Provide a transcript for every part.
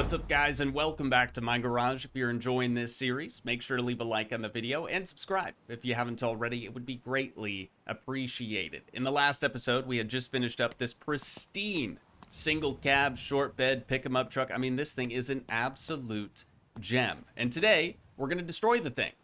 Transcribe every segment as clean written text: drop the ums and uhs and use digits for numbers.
What's up, guys, and welcome back to my garage. If you're enjoying this series, make sure to leave a like on the video and subscribe if you haven't already. It would be greatly appreciated. In the last episode, we had just finished up this pristine single cab short bed pick 'em up truck. I mean, this thing is an absolute gem. And today, we're going to destroy the thing.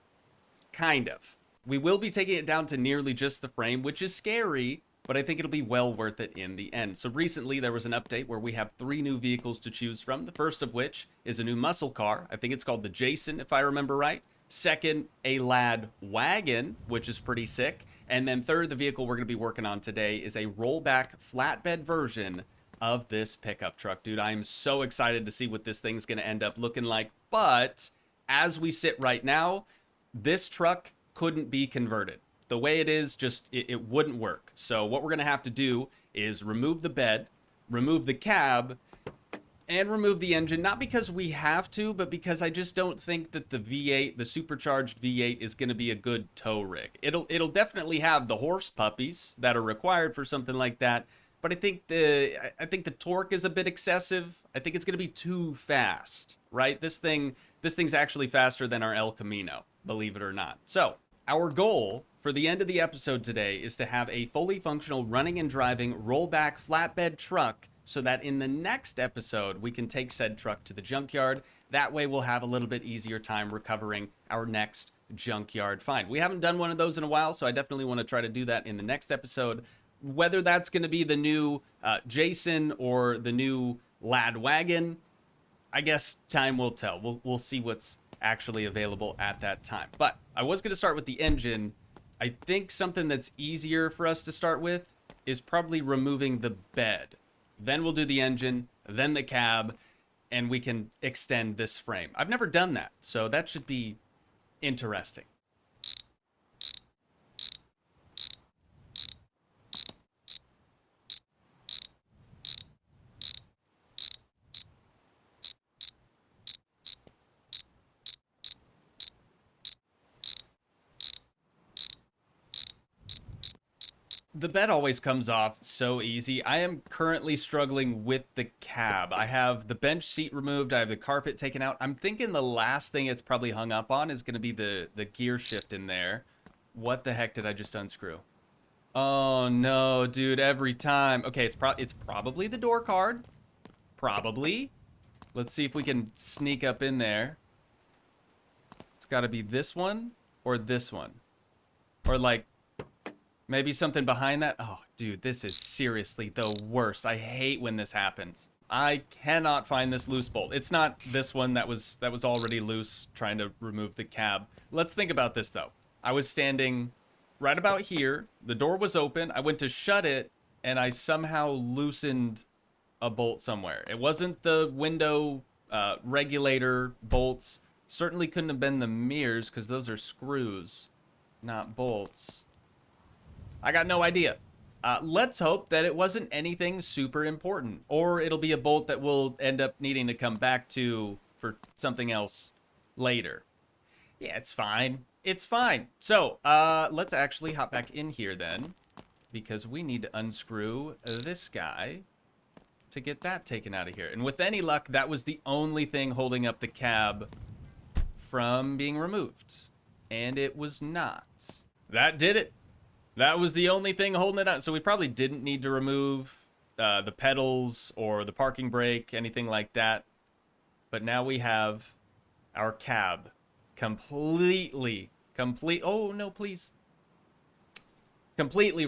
Kind of. We will be taking it down to nearly just the frame, which is scary, but I think it'll be well worth it in the end. So recently there was an update where we have 3 new vehicles to choose from. The first of which is a new muscle car. I think it's called the Jason, if I remember right. Second, a lad wagon, which is pretty sick. And then third, the vehicle we're going to be working on today is a rollback flatbed version of this pickup truck. Dude, I am so excited to see what this thing's going to end up looking like. But as we sit right now, this truck couldn't be converted. The way it is, just it wouldn't work. So what we're going to have to do is remove the bed, remove the cab, and remove the engine. Not because we have to, but because I just don't think that the V8, the supercharged V8, is going to be a good tow rig. It'll definitely have the horse puppies that are required for something like that. But I think the torque is a bit excessive. I think it's going to be too fast, right? This thing's actually faster than our El Camino, believe it or not. So our goal for the end of the episode today is to have a fully functional running and driving rollback flatbed truck so that in the next episode we can take said truck to the junkyard. That way we'll have a little bit easier time recovering our next junkyard find. We haven't done one of those in a while, so I definitely want to try to do that in the next episode. Whether that's going to be the new Jason or the new lad wagon, I guess time will tell. We'll see what's actually available at that time. But I was going to start with the engine. I think something that's easier for us to start with is probably removing the bed. Then we'll do the engine, then the cab, and we can extend this frame. I've never done that, so that should be interesting. The bed always comes off so easy. I am currently struggling with the cab. I have the bench seat removed. I have the carpet taken out. I'm thinking the last thing it's probably hung up on is going to be the gear shift in there. What the heck did I just unscrew? Oh no, dude, every time. Okay, it's probably the door card. Probably. Let's see if we can sneak up in there. It's got to be this one or this one. Or like maybe something behind that. Oh, dude, this is seriously the worst. I hate when this happens. I cannot find this loose bolt. It's not this one that was already loose trying to remove the cab. Let's think about this though. I was standing right about here. The door was open. I went to shut it and I somehow loosened a bolt somewhere. It wasn't the window regulator bolts. Certainly couldn't have been the mirrors because those are screws, not bolts. I got no idea. Let's hope that it wasn't anything super important, or it'll be a bolt that we'll end up needing to come back to for something else later. Yeah, it's fine. It's fine. So, let's actually hop back in here then, because we need to unscrew this guy to get that taken out of here. And with any luck, that was the only thing holding up the cab from being removed. And it was not. That did it. That was the only thing holding it up. So we probably didn't need to remove the pedals or the parking brake, anything like that. But now we have our cab completely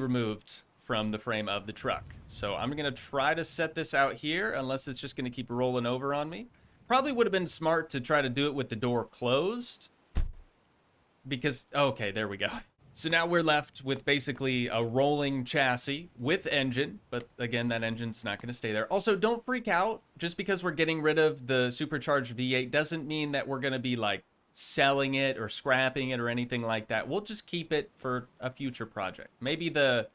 removed from the frame of the truck. So I'm going to try to set this out here, unless it's just going to keep rolling over on me. Probably would have been smart to try to do it with the door closed. Because, okay, there we go. So now we're left with basically a rolling chassis with engine, but again, that engine's not going to stay there. Also, don't freak out. Just because we're getting rid of the supercharged V8 doesn't mean that we're going to be like selling it or scrapping it or anything like that. We'll just keep it for a future project. Maybe the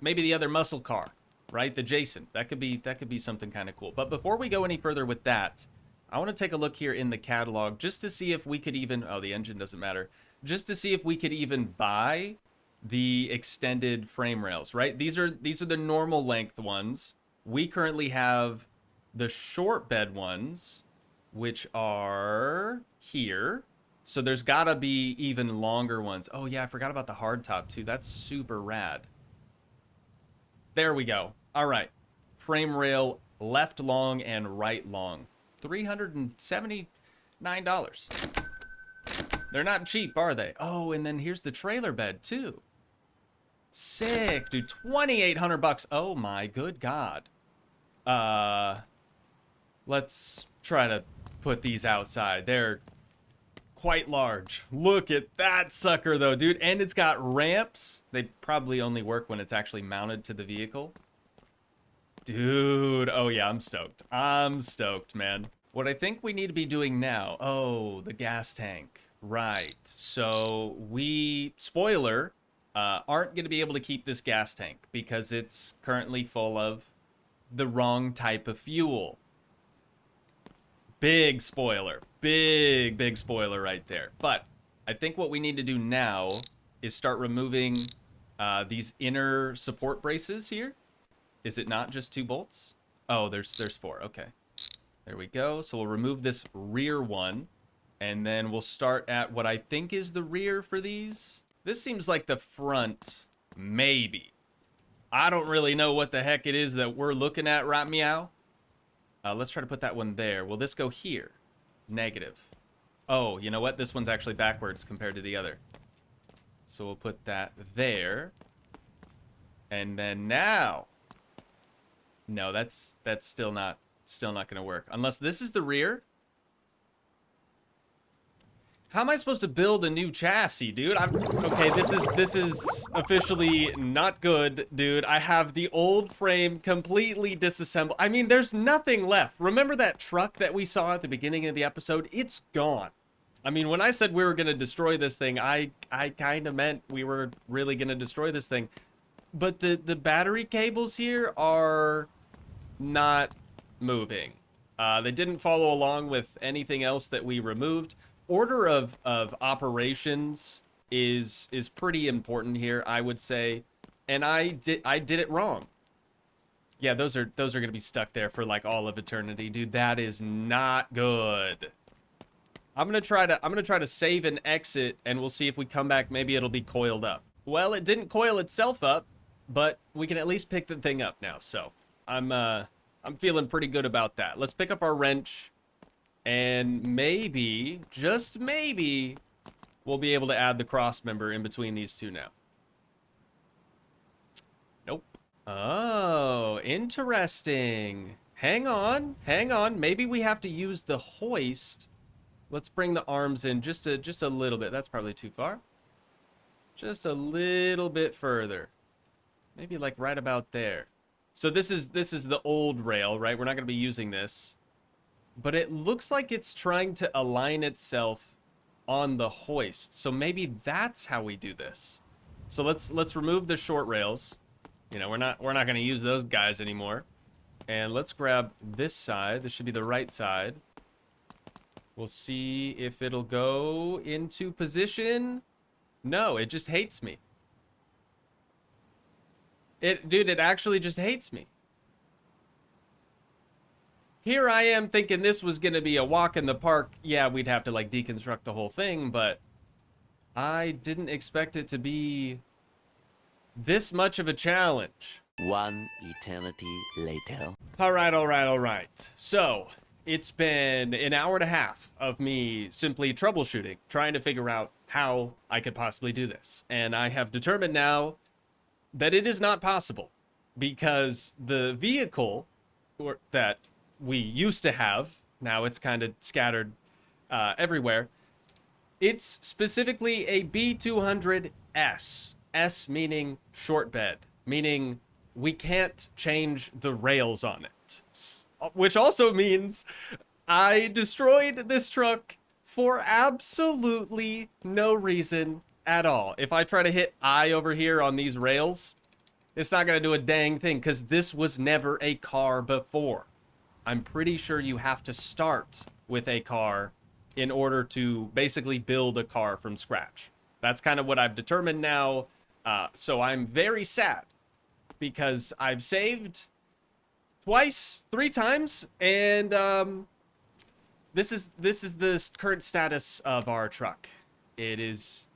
other muscle car, right? The Jason. That could be something kind of cool. But before we go any further with that, I want to take a look here in the catalog just to see if we could even, oh, the engine doesn't matter. Just to see if we could even buy the extended frame rails, right? These are the normal length ones. We currently have the short bed ones, which are here. So there's gotta be even longer ones. Oh yeah, I forgot about the hardtop too. That's super rad. There we go. All right. Frame rail left long and right long. $379. They're not cheap, are they? Oh, and then here's the trailer bed too. Sick, dude. 2,800 bucks. Oh my good God. Let's try to put these outside. They're quite large. Look at that sucker though, dude. And it's got ramps. They probably only work when it's actually mounted to the vehicle. Dude, oh yeah, I'm stoked. I'm stoked, man. What I think we need to be doing now, oh, the gas tank. Right, so we, spoiler, aren't gonna be able to keep this gas tank because it's currently full of the wrong type of fuel. Big spoiler, big spoiler right there. But I think what we need to do now is start removing these inner support braces here. Is it not just 2 bolts? Oh, there's 4. Okay. There we go. So we'll remove this rear one, and then we'll start at what I think is the rear for these. This seems like the front, maybe. I don't really know what the heck it is that we're looking at right meow. Let's try to put that one there. Will this go here? Negative. Oh, you know what? This one's actually backwards compared to the other. So we'll put that there. And then now. No, that's still not gonna work. Unless this is the rear. How am I supposed to build a new chassis, dude? Okay, this is officially not good, dude. I have the old frame completely disassembled. I mean, there's nothing left. Remember that truck that we saw at the beginning of the episode? It's gone. I mean, when I said we were gonna destroy this thing, I kind of meant we were really gonna destroy this thing. But the battery cables here are not moving. They didn't follow along with anything else that we removed. Order of operations is pretty important here, I would say, and I did it wrong. Yeah, those are gonna be stuck there for like all of eternity, dude. That is not good. I'm gonna try to save and exit, and we'll see if we come back. Maybe it'll be coiled up. Well, it didn't coil itself up, but we can at least pick the thing up now. So I'm feeling pretty good about that. Let's pick up our wrench. And maybe, just maybe, we'll be able to add the cross member in between these two now. Nope. Oh, interesting. Hang on. Maybe we have to use the hoist. Let's bring the arms in just a little bit. That's probably too far. Just a little bit further. Maybe like right about there. So this is the old rail, right? We're not going to be using this. But it looks like it's trying to align itself on the hoist. So maybe that's how we do this. So let's remove the short rails. You know, we're not going to use those guys anymore. And let's grab this side. This should be the right side. We'll see if it'll go into position. No, it just hates me. Dude, it actually just hates me. Here I am thinking this was going to be a walk in the park. Yeah, we'd have to like deconstruct the whole thing, but I didn't expect it to be this much of a challenge. One eternity later. All right. So it's been an hour and a half of me simply troubleshooting, trying to figure out how I could possibly do this. And I have determined now that it is not possible because the vehicle that we used to have, now it's kind of scattered everywhere. It's specifically a B200S. S meaning short bed, meaning we can't change the rails on it. Which also means I destroyed this truck for absolutely no reason at all. If I try to hit I over here on these rails, it's not going to do a dang thing because this was never a car before. I'm pretty sure you have to start with a car in order to basically build a car from scratch. That's kind of what I've determined now. So I'm very sad because I've saved twice, 3 times, and this is the current status of our truck. It is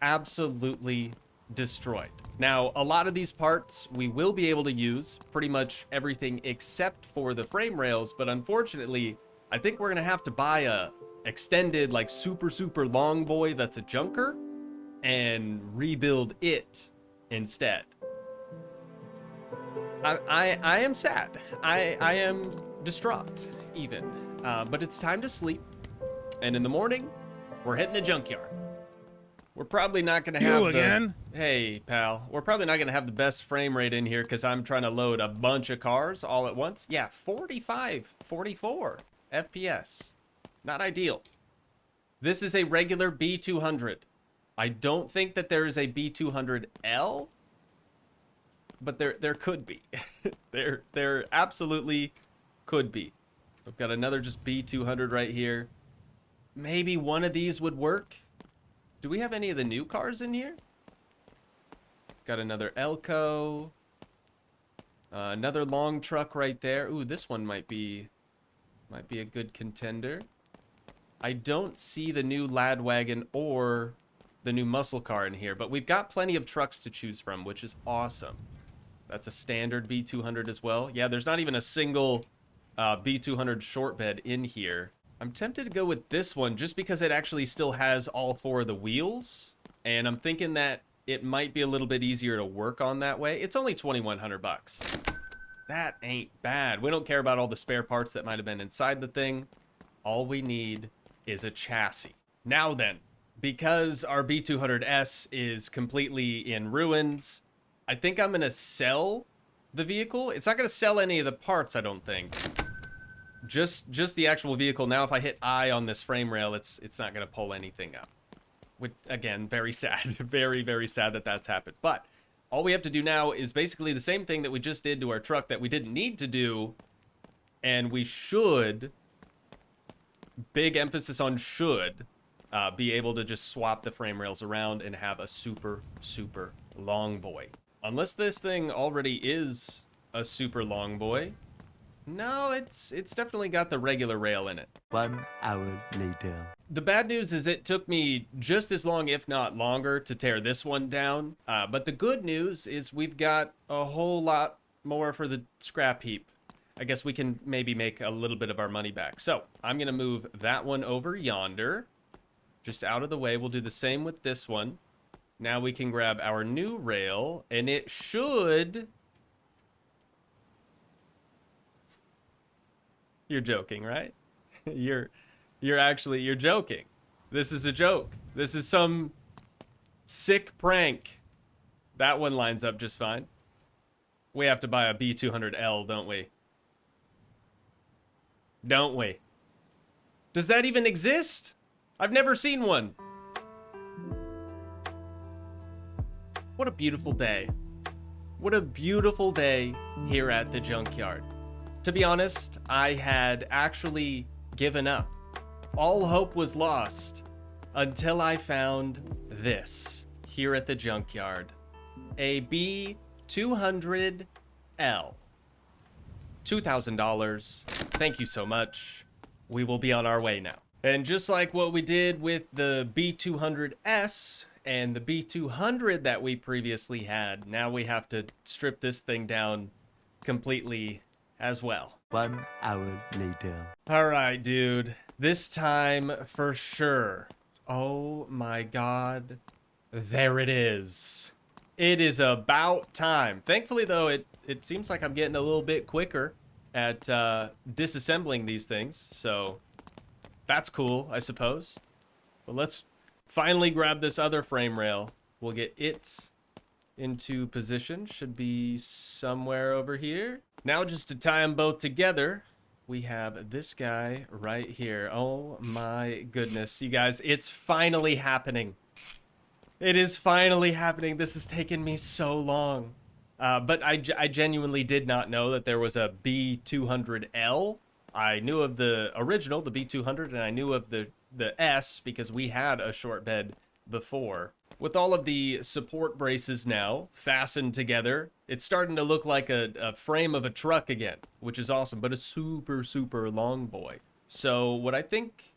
absolutely destroyed. Now, a lot of these parts we will be able to use, pretty much everything except for the frame rails, but unfortunately, I think we're gonna have to buy a extended, like, super long boy that's a junker and rebuild it instead. I am sad. I am distraught, even. But it's time to sleep. And in the morning, we're hitting the junkyard. We're probably not going to have again? Hey, pal. We're probably not going to have the best frame rate in here because I'm trying to load a bunch of cars all at once. Yeah, 45, 44 FPS. Not ideal. This is a regular B200. I don't think that there is a B200L, but there could be. there absolutely could be. We've got another just B200 right here. Maybe one of these would work. Do we have any of the new cars in here? Got another Elko. Another long truck right there. Ooh, this one might be a good contender. I don't see the new lad wagon or the new muscle car in here, but we've got plenty of trucks to choose from, which is awesome. That's a standard B200 as well. Yeah, there's not even a single B200 short bed in here. I'm tempted to go with this one just because it actually still has all four of the wheels, and I'm thinking that it might be a little bit easier to work on that way. It's only 2,100 bucks. That ain't bad. We don't care about all the spare parts that might have been inside the thing. All we need is a chassis. Now then, because our B200S is completely in ruins, I think I'm gonna sell the vehicle. It's not gonna sell any of the parts, I don't think. Just the actual vehicle. Now, if I hit I on this frame rail, it's not gonna pull anything up. Which, again, very sad. Very sad that that's happened. But all we have to do now is basically the same thing that we just did to our truck that we didn't need to do, and we should, big emphasis on should, be able to just swap the frame rails around and have a super long boy. Unless this thing already is a super long boy. No, it's definitely got the regular rail in it. 1 hour later. The bad news is it took me just as long, if not longer, to tear this one down. But the good news is we've got a whole lot more for the scrap heap. I guess we can maybe make a little bit of our money back. So I'm going to move that one over yonder, just out of the way. We'll do the same with this one. Now we can grab our new rail, and it should... You're joking, right? You're joking. This is a joke. This is some sick prank. That one lines up just fine. We have to buy a B200L, don't we? Don't we? Does that even exist? I've never seen one. What a beautiful day. What a beautiful day here at the junkyard. To be honest, I had actually given up. All hope was lost until I found this here at the junkyard. A B200L. $2,000. Thank you so much. We will be on our way now. And just like what we did with the B200S and the B200 that we previously had, now we have to strip this thing down completely as well. 1 hour later. All right, dude. This time for sure. Oh my God. There it is. It is about time. Thankfully, though, it seems like I'm getting a little bit quicker at disassembling these things. So that's cool, I suppose. But let's finally grab this other frame rail. We'll get it into position. Should be somewhere over here. Now, just to tie them both together, we have this guy right here. Oh my goodness, you guys, it's finally happening. It is finally happening. This has taken me so long. But I genuinely did not know that there was a B200L. I knew of the original, the B200, and I knew of the S because we had a short bed before. With all of the support braces now fastened together, it's starting to look like a frame of a truck again, which is awesome, but a super long boy. So what I think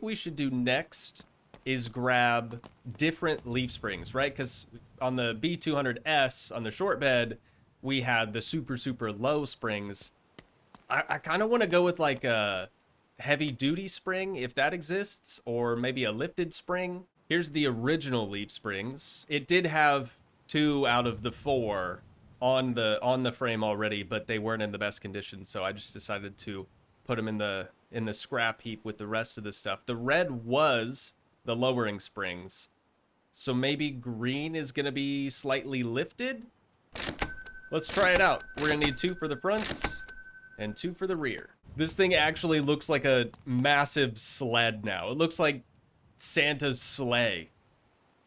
we should do next is grab different leaf springs, right? Because on the B200S, on the short bed, we had the super low springs. I kind of want to go with like a heavy duty spring, if that exists, or maybe a lifted spring. Here's the original leaf springs. It did have 2 out of the 4 on the frame already, but they weren't in the best condition, so I just decided to put them in the scrap heap with the rest of the stuff. The red was the lowering springs, so maybe green is gonna be slightly lifted. Let's try it out. We're gonna need 2 for the front and 2 for the rear. This thing actually looks like a massive sled now. It looks like Santa's sleigh.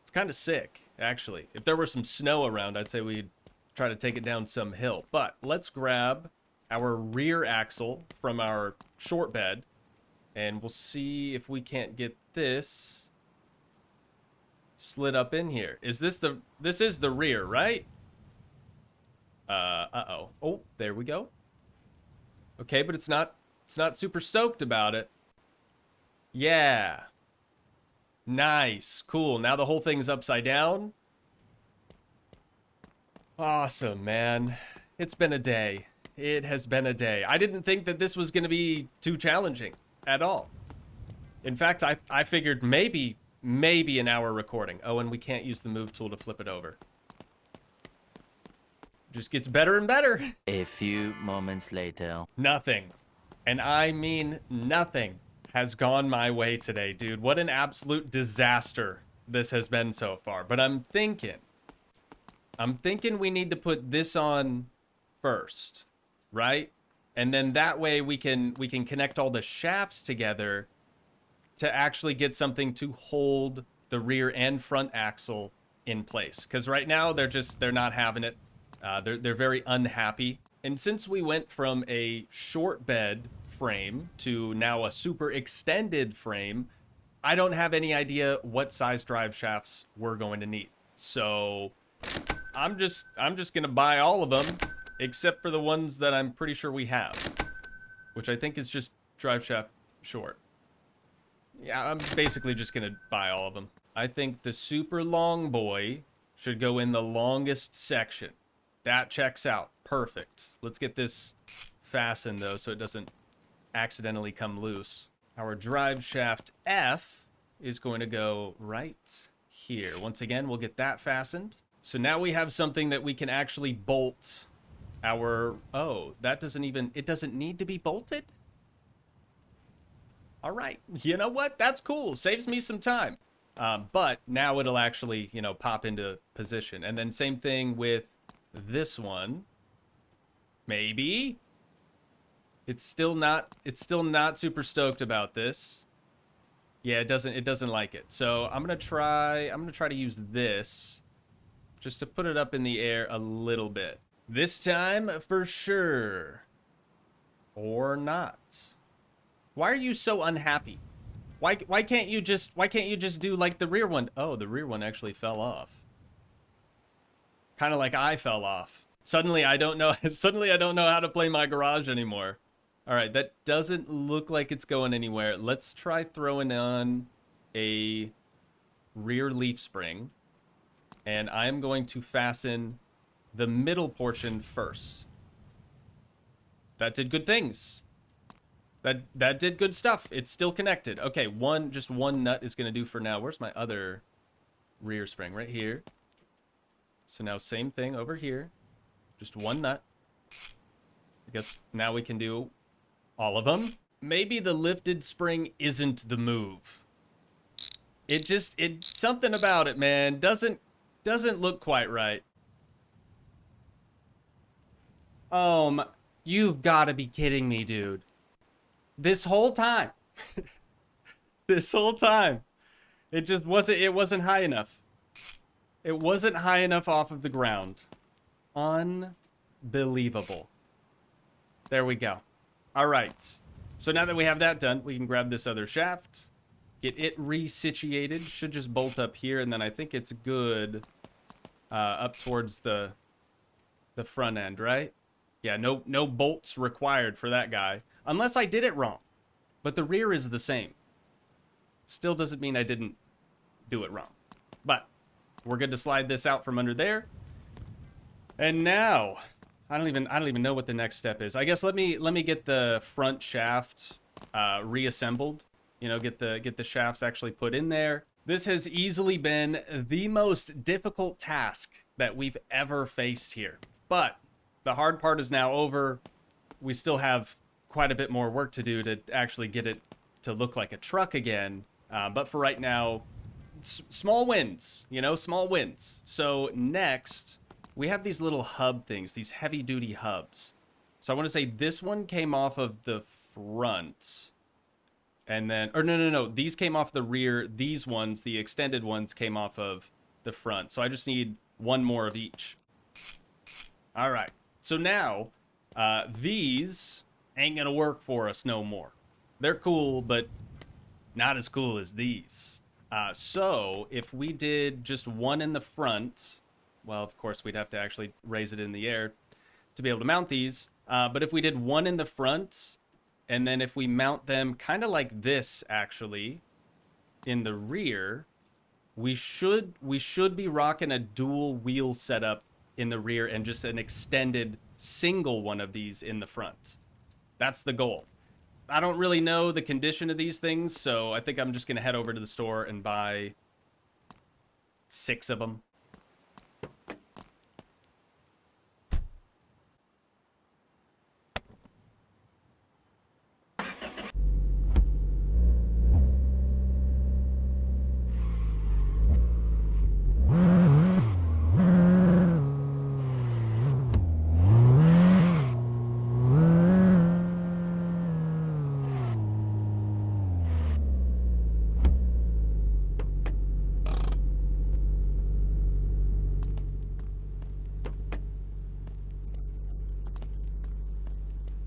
It's kind of sick, actually. If there were some snow around, I'd say we'd try to take it down some hill. But let's grab our rear axle from our short bed, and we'll see if we can't get this slid up in here. This is the rear, right? Uh-oh. Oh, there we go. Okay, but it's not super stoked about it. Yeah. Nice. Cool. Now the whole thing's upside down. Awesome, man. It's been a day. It has been a day. I didn't think that this was going to be too challenging at all. In fact, I figured maybe an hour recording. Oh, and we can't use the move tool to flip it over. Just gets better and better. A few moments later. Nothing, and I mean nothing, has gone my way today, dude. What an absolute disaster this has been so far. But I'm thinking we need to put this on first, right? And then that way we can connect all the shafts together to actually get something to hold the rear and front axle in place. Because right now they're not having it. They're very unhappy. And since we went from a short bed frame to now a super extended frame, I don't have any idea what size drive shafts we're going to need. So I'm just gonna buy all of them, except for the ones that I'm pretty sure we have, which I think is just drive shaft short. Yeah, I'm basically just gonna buy all of them. I think the super long boy should go in the longest section. That checks out. Perfect. Let's get this fastened, though, so it doesn't accidentally come loose. Our drive shaft F is going to go right here. Once again, we'll get that fastened. So now we have something that we can actually bolt our... Oh, that doesn't even... It doesn't need to be bolted? All right. You know what? That's cool. Saves me some time. But now it'll actually, you know, pop into position. And then same thing with this one. Maybe. It's still not super stoked about this. Yeah, it doesn't like it. So I'm gonna try to use this just to put it up in the air a little bit. This time for sure. Or not. Why are you so unhappy? Why can't you just do like the rear one? Oh, the rear one actually fell off. Kind of like I fell off. Suddenly I don't know how to play my garage anymore. All right, that doesn't look like it's going anywhere. Let's try throwing on a rear leaf spring. And I'm going to fasten the middle portion first. That did good things. That did good stuff. It's still connected. Okay, just one nut is going to do for now. Where's my other rear spring? Right here. So now same thing over here. Just one nut. I guess now we can do all of them. Maybe the lifted spring isn't the move. It's something about it, man. Doesn't look quite right. You've got to be kidding me, dude. This whole time. This whole time. It wasn't high enough. It wasn't high enough off of the ground. Unbelievable. There we go. All right. So now that we have that done, we can grab this other shaft, get it resituated. Should just bolt up here, and then I think it's good up towards the front end, right? Yeah, no bolts required for that guy. Unless I did it wrong. but the rear is the same. Still doesn't mean I didn't do it wrong. But we're good to slide this out from under there. And now, I don't even know what the next step is. I guess let me get the front shaft reassembled. You know, get the shafts actually put in there. This has easily been the most difficult task that we've ever faced here. But the hard part is now over. We still have quite a bit more work to do to actually get it to look like a truck again. But for right now, small wins, you know, small wins. So next, we have these little hub things, these heavy-duty hubs. So I want to say this one came off of the front. And then, or no, these came off the rear. These ones, the extended ones, came off of the front. So I just need one more of each. All right. So now, these ain't gonna work for us no more. They're cool, but not as cool as these. So if we did just one in the front, well, of course, we'd have to actually raise it in the air to be able to mount these. But if we did one in the front, and then if we mount them kind of like this, actually, in the rear, we should be rocking a dual wheel setup in the rear and just an extended single one of these in the front. That's the goal. I don't really know the condition of these things, so I think I'm just going to head over to the store and buy 6 of them.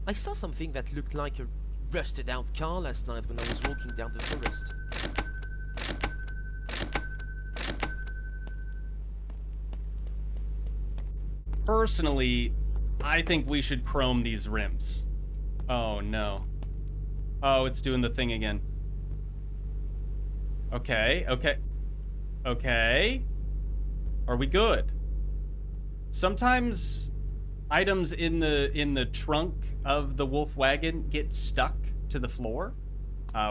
I saw something that looked like a rusted out car last night when I was walking down the forest. Personally, I think we should chrome these rims. Oh no. Oh, it's doing the thing again. Okay. Are we good? Sometimes items in the trunk of the wolf wagon get stuck to the floor,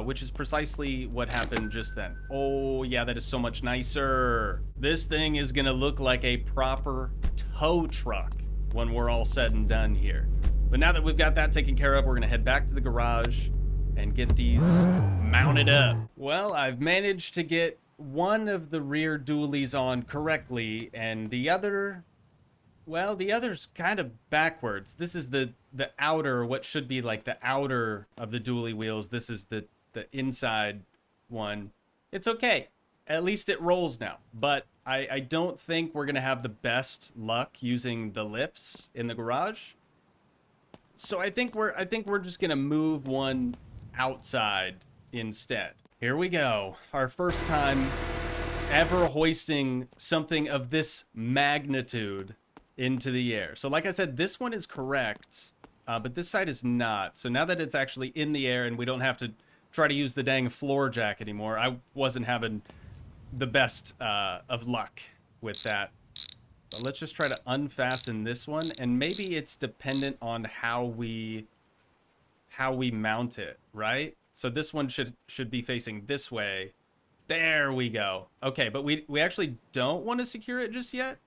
which is precisely what happened just then. Oh yeah, that is so much nicer. This thing is gonna look like a proper tow truck when we're all said and done here. But now that we've got that taken care of, we're gonna head back to the garage and get these mounted up. Well, I've managed to get one of the rear dualies on correctly, and the other, well, the other's kind of backwards. This is the outer, what should be like the outer of the dually wheels. This is the inside one. It's okay. At least it rolls now. But I don't think we're going to have the best luck using the lifts in the garage. So I think we're just going to move one outside instead. Here we go. Our first time ever hoisting something of this magnitude into the air. So like I said, this one is correct, but this side is not. So now that it's actually in the air and we don't have to try to use the dang floor jack anymore, I wasn't having the best of luck with that. But let's just try to unfasten this one, and maybe it's dependent on how we mount it, right? So this one should be facing this way. There we go. Okay, but we actually don't want to secure it just yet.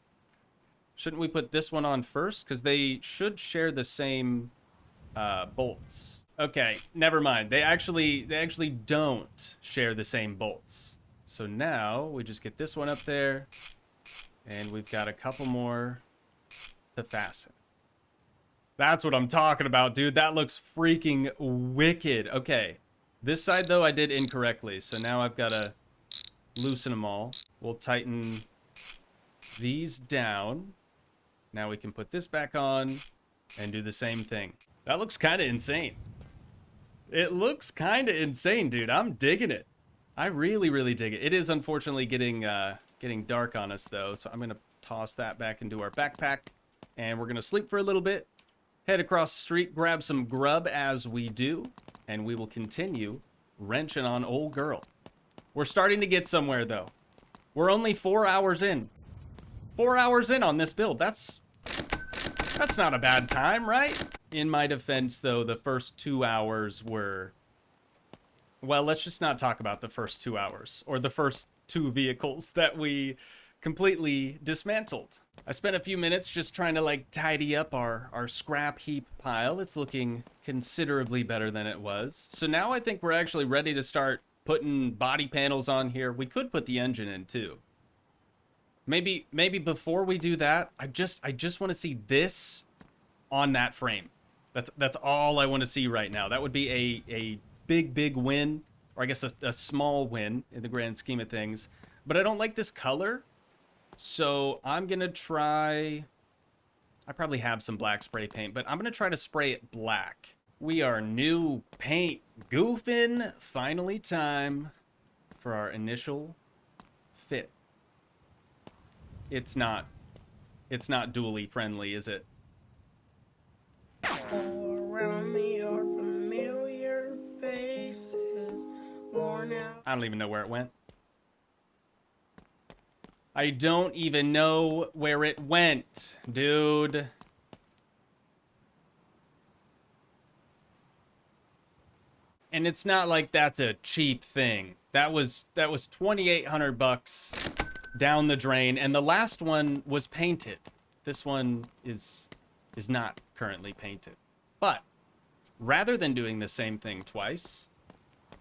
Shouldn't we put this one on first? Because they should share the same bolts. Okay, never mind. They actually don't share the same bolts. So now we just get this one up there, and we've got a couple more to fasten. That's what I'm talking about, dude. That looks freaking wicked. Okay, this side though I did incorrectly, so now I've got to loosen them all. We'll tighten these down. Now we can put this back on and do the same thing. That looks kind of insane. It looks kind of insane, dude. I'm digging it. I really, really dig it. It is unfortunately getting dark on us though, so I'm gonna toss that back into our backpack, and we're gonna sleep for a little bit, head across the street, grab some grub as we do, and we will continue wrenching on old girl. We're starting to get somewhere, though. We're only 4 hours in. 4 hours in on this build. That's not a bad time, right? In my defense, though, the first 2 hours were... Well, let's just not talk about the first 2 hours, or the first 2 vehicles that we completely dismantled. I spent a few minutes just trying to, like, tidy up our scrap heap pile. It's looking considerably better than it was. So now I think we're actually ready to start putting body panels on here. We could put the engine in, too. Maybe before we do that, I just want to see this on that frame. That's all I want to see right now. That would be a big win, or I guess a small win in the grand scheme of things. But I don't like this color, so I'm gonna try... I probably have some black spray paint, but I'm gonna try to spray it black. We are new paint goofing. Finally time for our initial fit. It's not dually friendly, is it? All around me are familiar faces, worn out. I don't even know where it went. I don't even know where it went, dude. And it's not like that's a cheap thing. That was 2,800 bucks down the drain, and the last one was painted. This one is not currently painted. But rather than doing the same thing twice,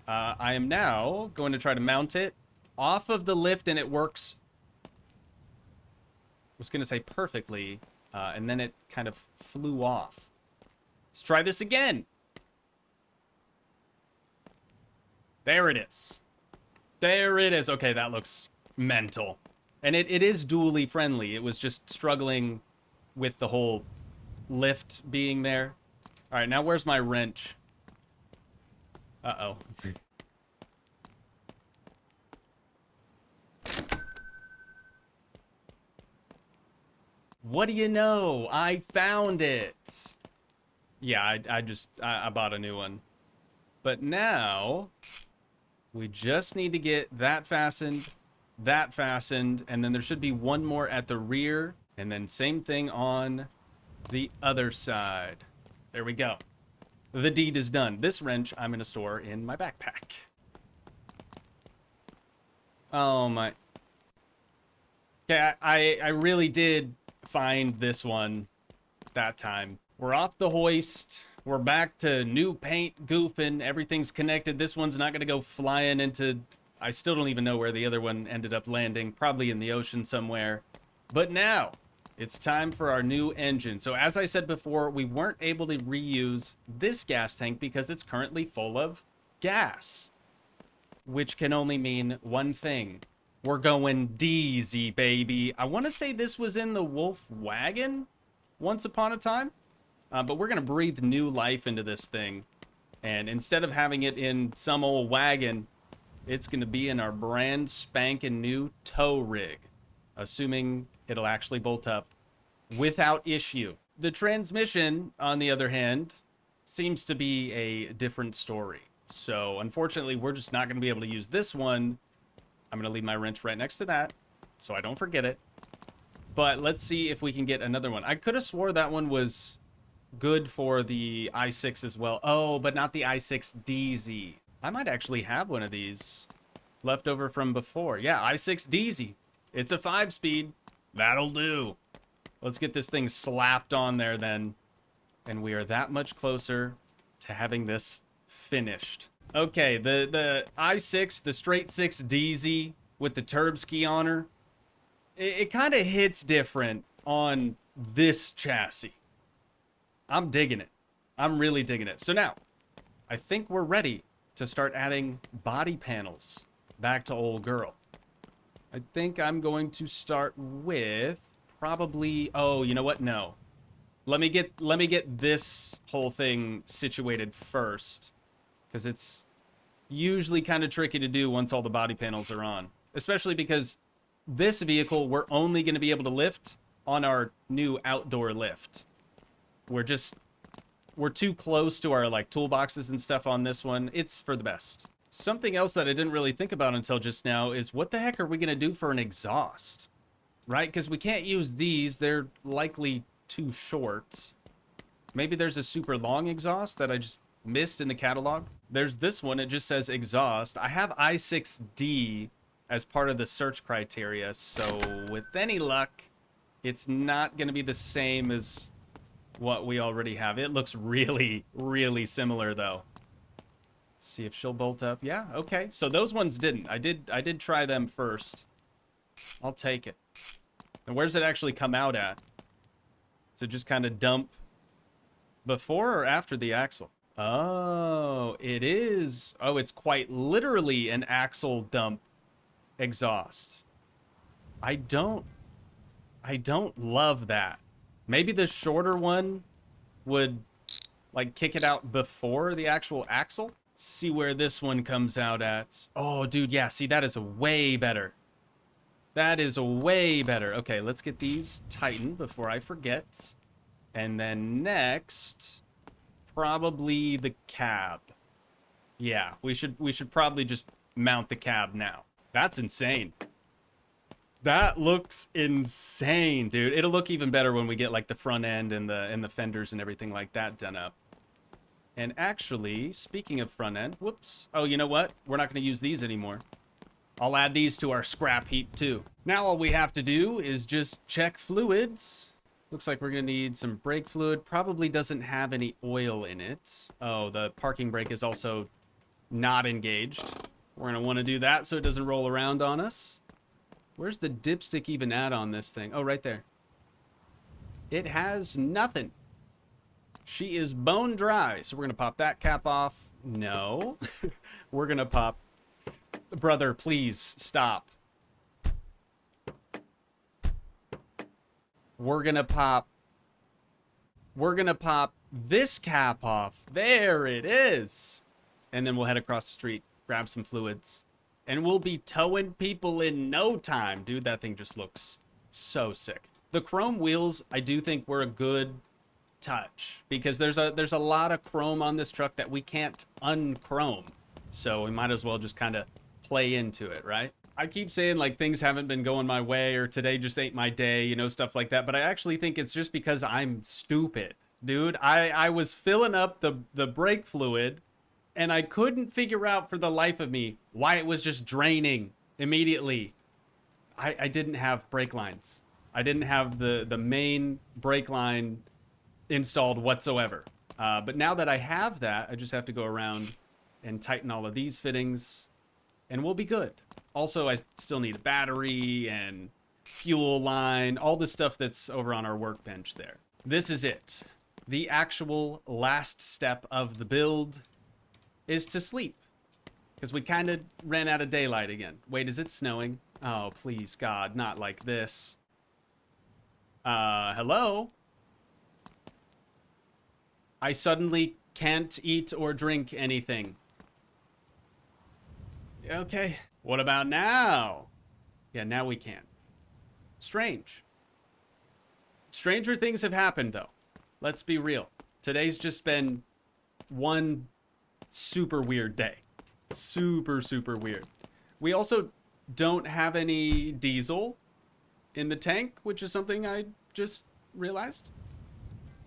I am now going to try to mount it off of the lift, and it works. I was going to say perfectly, and then it kind of flew off. Let's try this again. There it is. There it is. Okay, that looks mental. And it is dually friendly. It was just struggling with the whole lift being there. All right, now where's my wrench? Uh-oh. What do you know? I found it. Yeah, I bought a new one. But now we just need to get that fastened, and then there should be one more at the rear, and then same thing on the other side. There we go. The deed is done. This wrench I'm gonna store in my backpack. Oh my. Okay, I really did find this one that time. We're off the hoist. We're back to new paint goofing. Everything's connected. This one's not gonna go flying into... I still don't even know where the other one ended up landing. Probably in the ocean somewhere. But now, it's time for our new engine. So as I said before, we weren't able to reuse this gas tank because it's currently full of gas. Which can only mean one thing. We're going DZ, baby. I want to say this was in the Wolf Wagon once upon a time. But we're going to breathe new life into this thing. And instead of having it in some old wagon, it's going to be in our brand spanking new tow rig. Assuming it'll actually bolt up without issue. The transmission, on the other hand, seems to be a different story. So, unfortunately, we're just not going to be able to use this one. I'm going to leave my wrench right next to that, so I don't forget it. But let's see if we can get another one. I could have swore that one was good for the i6 as well. Oh, but not the i6 DZ. I might actually have one of these left over from before. Yeah, i6 DZ. It's a 5-speed. That'll do. Let's get this thing slapped on there then. And we are that much closer to having this finished. Okay, the i6, the straight 6 DZ with the Turbski on her, it kind of hits different on this chassis. I'm digging it. I'm really digging it. So now, I think we're ready to start adding body panels back to old girl. I think I'm going to start with probably... Oh, you know what? No. Let me get this whole thing situated first, because it's usually kind of tricky to do once all the body panels are on. Especially because this vehicle we're only going to be able to lift on our new outdoor lift. We're we're too close to our like toolboxes and stuff on this one. It's for the best. Something else that I didn't really think about until just now is what the heck are we going to do for an exhaust? Right? Because we can't use these. They're likely too short. Maybe there's a super long exhaust that I just missed in the catalog. There's this one. It just says exhaust. I have I6D as part of the search criteria. So with any luck, it's not going to be the same as what we already have. It looks really, really similar though. Let's see if she'll bolt up. Yeah, okay. So those ones didn't. I did try them first. I'll take it. And where's it actually come out at? Does it just kind of dump before or after the axle? Oh, it is. Oh, it's quite literally an axle dump exhaust. I don't love that. Maybe the shorter one would like kick it out before the actual axle. Let's see where this one comes out at. Oh, dude, yeah, see, that is way better. That is way better. Okay, let's get these tightened before I forget. And then next, probably the cab. Yeah, we should probably just mount the cab now. That's insane. That looks insane, dude. It'll look even better when we get like the front end and the fenders and everything like that done up. And actually, speaking of front end, whoops. Oh, you know what? We're not going to use these anymore. I'll add these to our scrap heap too. Now all we have to do is just check fluids. Looks like we're going to need some brake fluid. Probably doesn't have any oil in it. Oh, the parking brake is also not engaged. We're going to want to do that so it doesn't roll around on us. Where's the dipstick even at on this thing? Oh, right there. It has nothing. She is bone dry. So we're going to pop that cap off. No. We're going to pop... Brother, please stop. We're going to pop this cap off. There it is. And then we'll head across the street, grab some fluids. And we'll be towing people in no time. Dude, that thing just looks so sick. The chrome wheels, I do think were a good touch. Because there's a lot of chrome on this truck that we can't unchrome. So we might as well just kind of play into it, right? I keep saying like things haven't been going my way or today just ain't my day, you know, stuff like that. But I actually think it's just because I'm stupid. Dude, I was filling up the brake fluid and I couldn't figure out for the life of me why it was just draining immediately. I didn't have brake lines. I didn't have the main brake line installed whatsoever. But now that I have that, I just have to go around and tighten all of these fittings and we'll be good. Also, I still need a battery and fuel line, all the stuff that's over on our workbench there. This is it. The actual last step of the build is to sleep. Because we kind of ran out of daylight again. Wait, is it snowing? Oh, please, God, not like this. Hello? I suddenly can't eat or drink anything. Okay. What about now? Yeah, now we can. Strange. Stranger things have happened, though. Let's be real. Today's just been one super weird day. Super, super weird. We also don't have any diesel in the tank, which is something I just realized.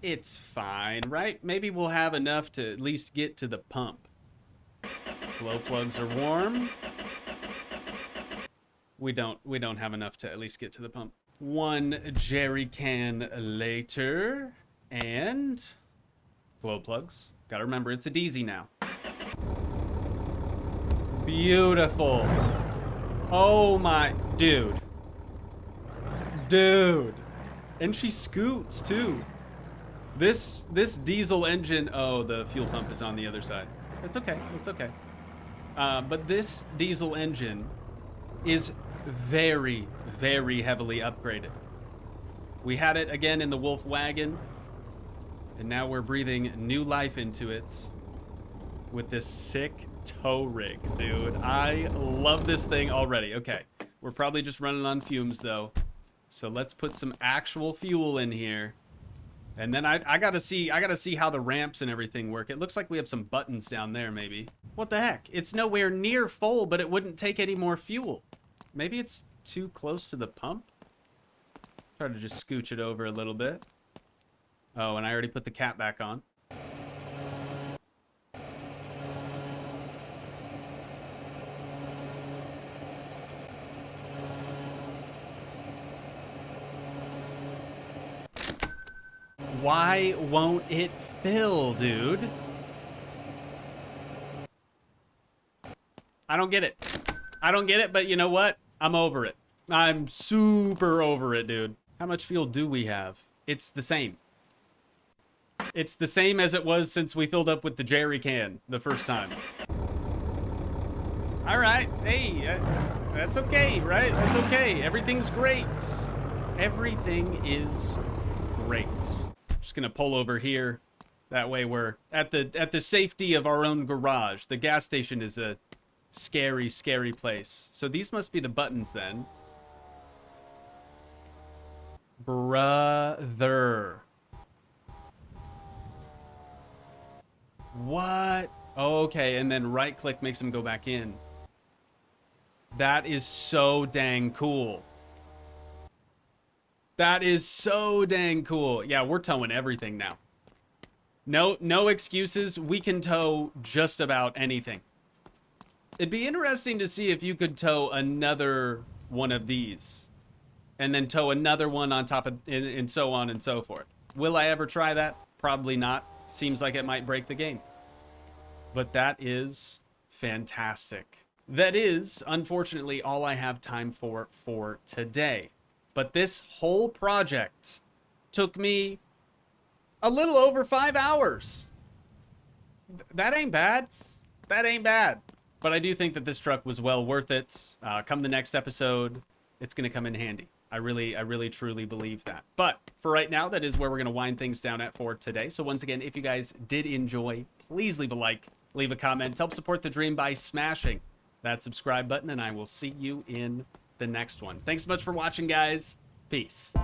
It's fine, right? Maybe we'll have enough to at least get to the pump. Glow plugs are warm. We don't have enough to at least get to the pump. One jerry can later, and glow plugs. Gotta remember, it's a DZ now. Beautiful. Oh my, dude. Dude. And she scoots too. This diesel engine, oh, the fuel pump is on the other side. It's okay, it's okay. But this diesel engine is very, very heavily upgraded. We had it again in the Wolf wagon, and now we're breathing new life into it with this sick tow rig, dude. I love this thing already. Okay, we're probably just running on fumes though. So let's put some actual fuel in here And then I gotta see how the ramps and everything work. It looks like we have some buttons down there, maybe. What the heck? It's nowhere near full, but it wouldn't take any more fuel. Maybe it's too close to the pump? Try to just scooch it over a little bit. Oh, and I already put the cap back on. Why won't it fill, dude? I don't get it. I don't get it, but you know what? I'm over it. I'm super over it, dude. How much fuel do we have? It's the same. It's the same as it was since we filled up with the jerry can the first time. All right. Hey, that's okay, right? That's okay. Everything's great. Everything is great. Just gonna pull over here. That way we're at the safety of our own garage. The gas station is a scary, scary place. So these must be the buttons then. Brother. What? Okay, and then right click makes them go back in. That is so dang cool. That is so dang cool. Yeah, we're towing everything now. No excuses. We can tow just about anything. It'd be interesting to see if you could tow another one of these. And then tow another one on top of, and so on and so forth. Will I ever try that? Probably not. Seems like it might break the game. But that is fantastic. That is, unfortunately, all I have time for today. But this whole project took me a little over 5 hours. That ain't bad. That ain't bad. But I do think that this truck was well worth it. Come the next episode, it's going to come in handy. I really, truly believe that. But for right now, that is where we're going to wind things down at for today. So once again, if you guys did enjoy, please leave a like, leave a comment. Help support the dream by smashing that subscribe button, and I will see you in the next one. Thanks so much for watching, guys. Peace.